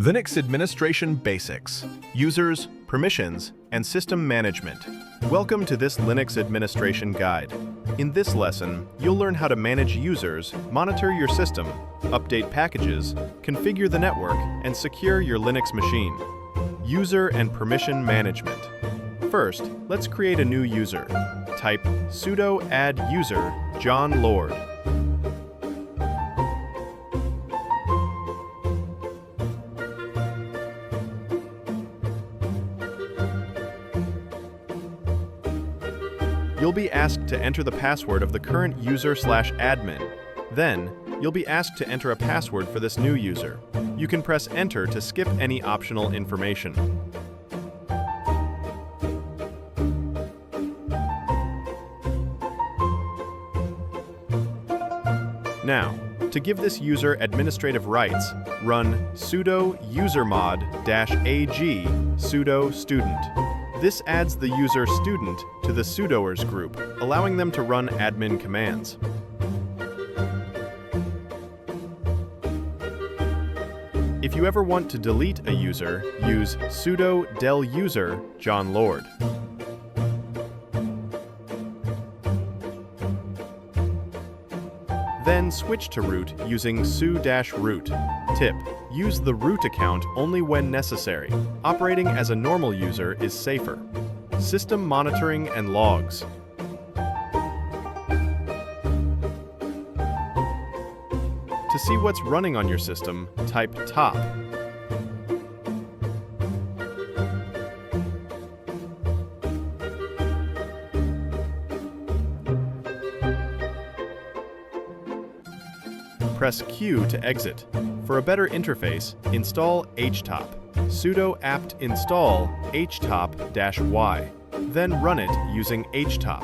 Linux Administration Basics, Users, Permissions, and System Management. Welcome to this Linux Administration Guide. In this lesson, you'll learn how to manage users, monitor your system, update packages, configure the network, and secure your Linux machine. User and Permission Management. First, let's create a new user. Type sudo add user John Lord. You'll be asked to enter the password of the current user/admin. Then, you'll be asked to enter a password for this new user. You can press Enter to skip any optional information. Now, to give this user administrative rights, run sudo usermod-ag sudo student. This adds the user student to the sudoers group, allowing them to run admin commands. If you ever want to delete a user, use sudo del user John Lord. Then switch to root using su-root. Tip: use the root account only when necessary. Operating as a normal user is safer. System monitoring and logs. To see what's running on your system, type top. Press Q to exit. For a better interface, install htop. Sudo apt install htop-y. Then run it using htop.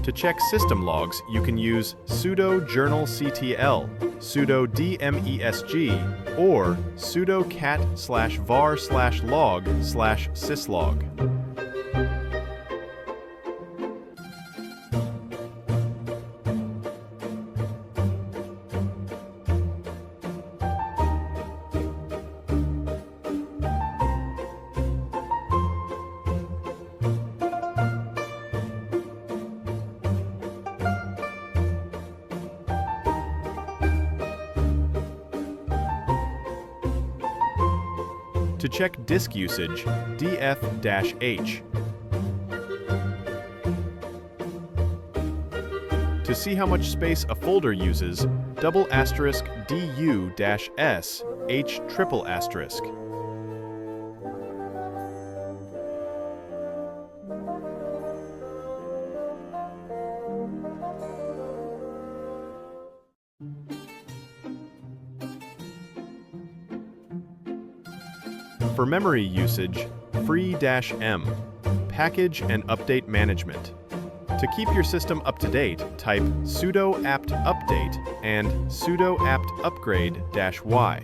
To check system logs, you can use sudo journalctl, sudo dmesg, or sudo cat/var/log/syslog. To check disk usage, df-h. To see how much space a folder uses, *du-s h***. For memory usage, free-m, package and update management. To keep your system up to date, type sudo apt update and sudo apt upgrade-y.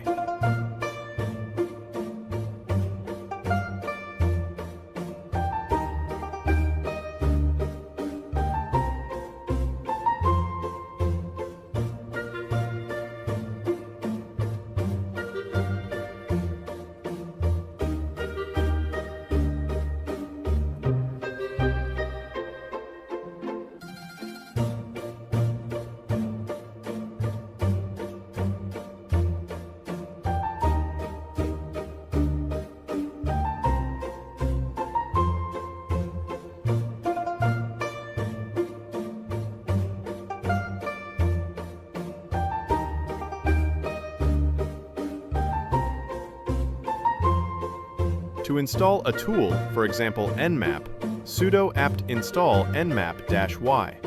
To install a tool, for example nmap, sudo apt install nmap-y.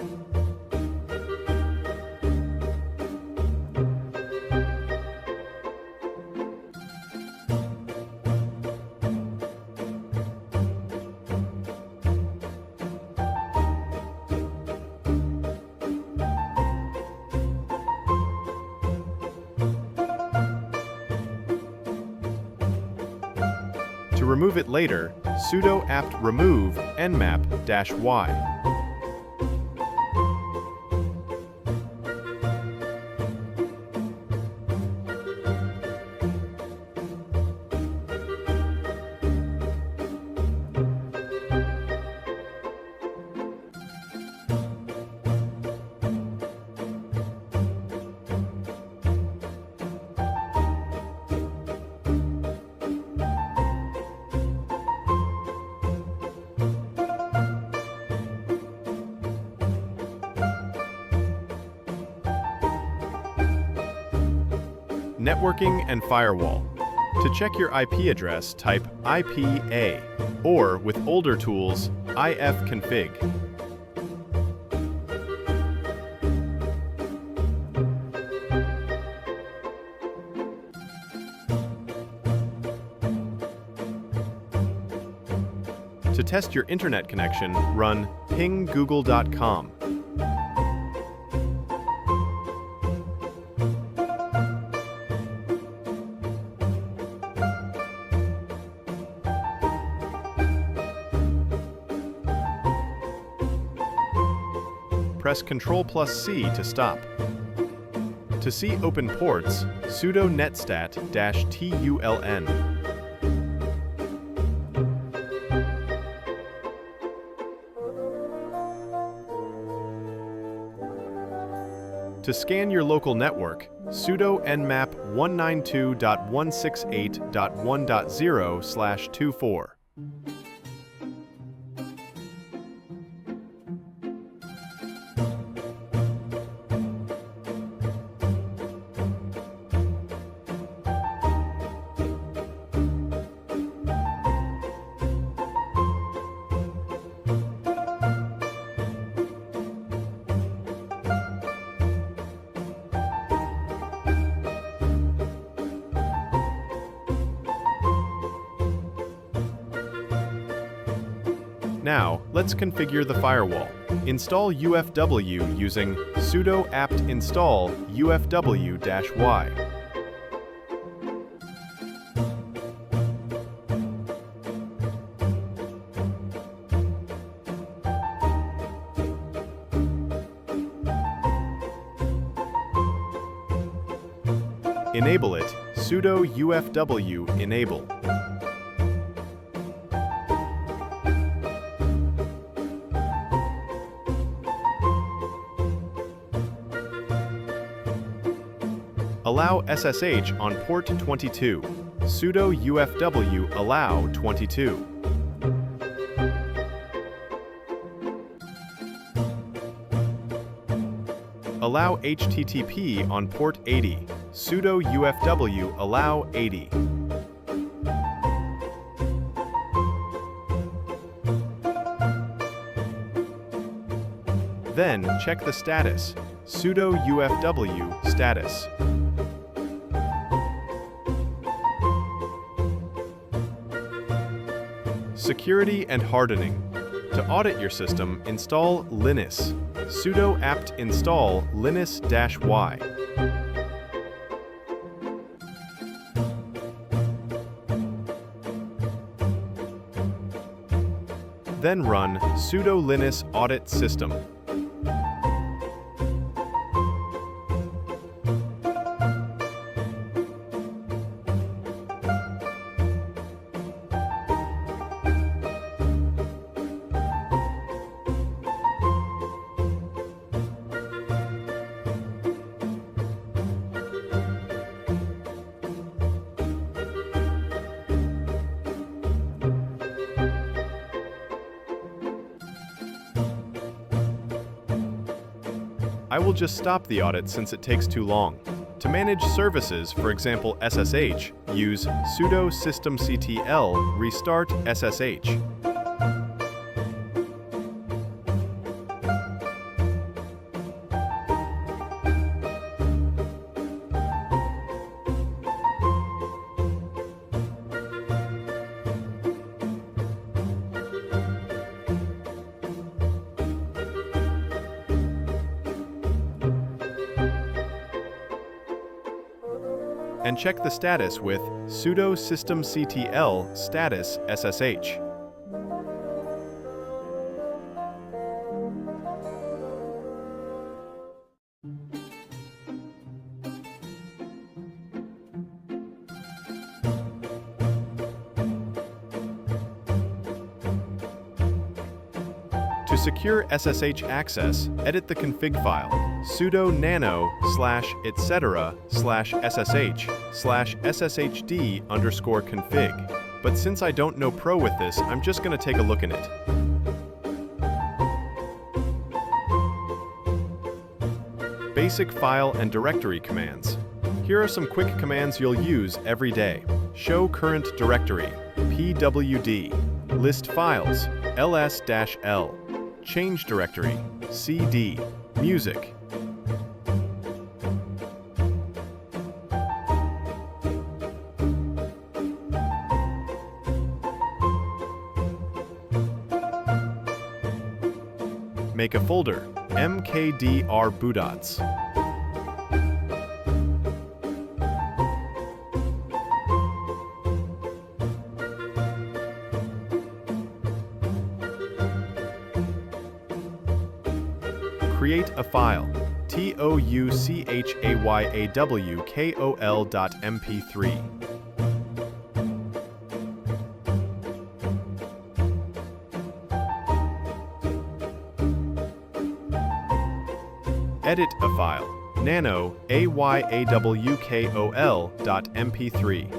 To remove it later, sudo apt remove nmap-y. Networking and firewall. To check your IP address, type IPA, or with older tools, ifconfig. To test your internet connection, run ping-google.com. Press Ctrl+C to stop. To see open ports, sudo netstat-tuln. To scan your local network, sudo nmap 192.168.1.0/24. Now, let's configure the firewall. Install UFW using sudo apt install UFW-y. Enable it, sudo UFW enable. Allow SSH on port 22. Sudo UFW allow 22. Allow HTTP on port 80. Sudo UFW allow 80. Then check the status. Sudo UFW status. Security and hardening. To audit your system, install Linus. Sudo apt install linus-y. Then run sudo linus audit system. I will just stop the audit since it takes too long. To manage services, for example SSH, use sudo systemctl restart SSH. and check the status with sudo systemctl status ssh. To secure SSH access, edit the config file sudo nano /etc/ssh/sshd_config. But since I don't know Pro with this, I'm just going to take a look in it. Basic file and directory commands. Here are some quick commands you'll use every day. Show current directory, pwd. List files, ls-l. Change directory, cd. Music. Make a folder, mkdr-boodots. Create a file, touchayawkol.mp3. Edit a file, nano ayawkol.mp3.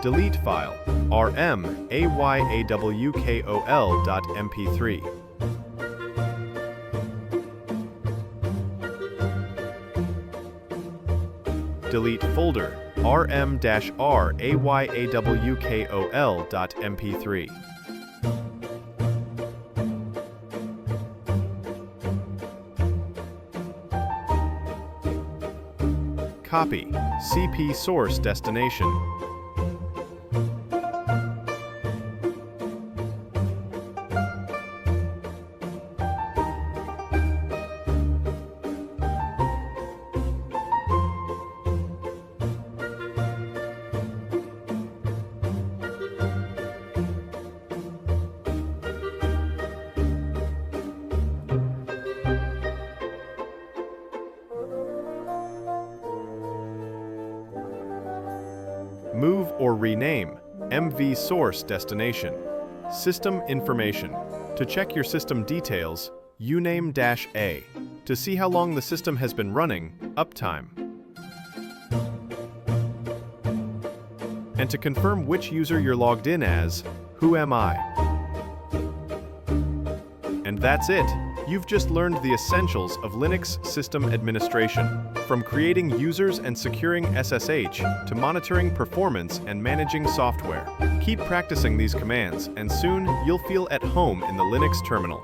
Delete file, rm-ayawkol.mp3. Delete folder, rm-r-ayawkol.mp3. Copy, CP source destination. Move or rename, MV source destination. System information. To check your system details, uname-a. To see how long the system has been running, uptime. And to confirm which user you're logged in as, who am I? And that's it. You've just learned the essentials of Linux system administration, from creating users and securing SSH to monitoring performance and managing software. Keep practicing these commands, and soon you'll feel at home in the Linux terminal.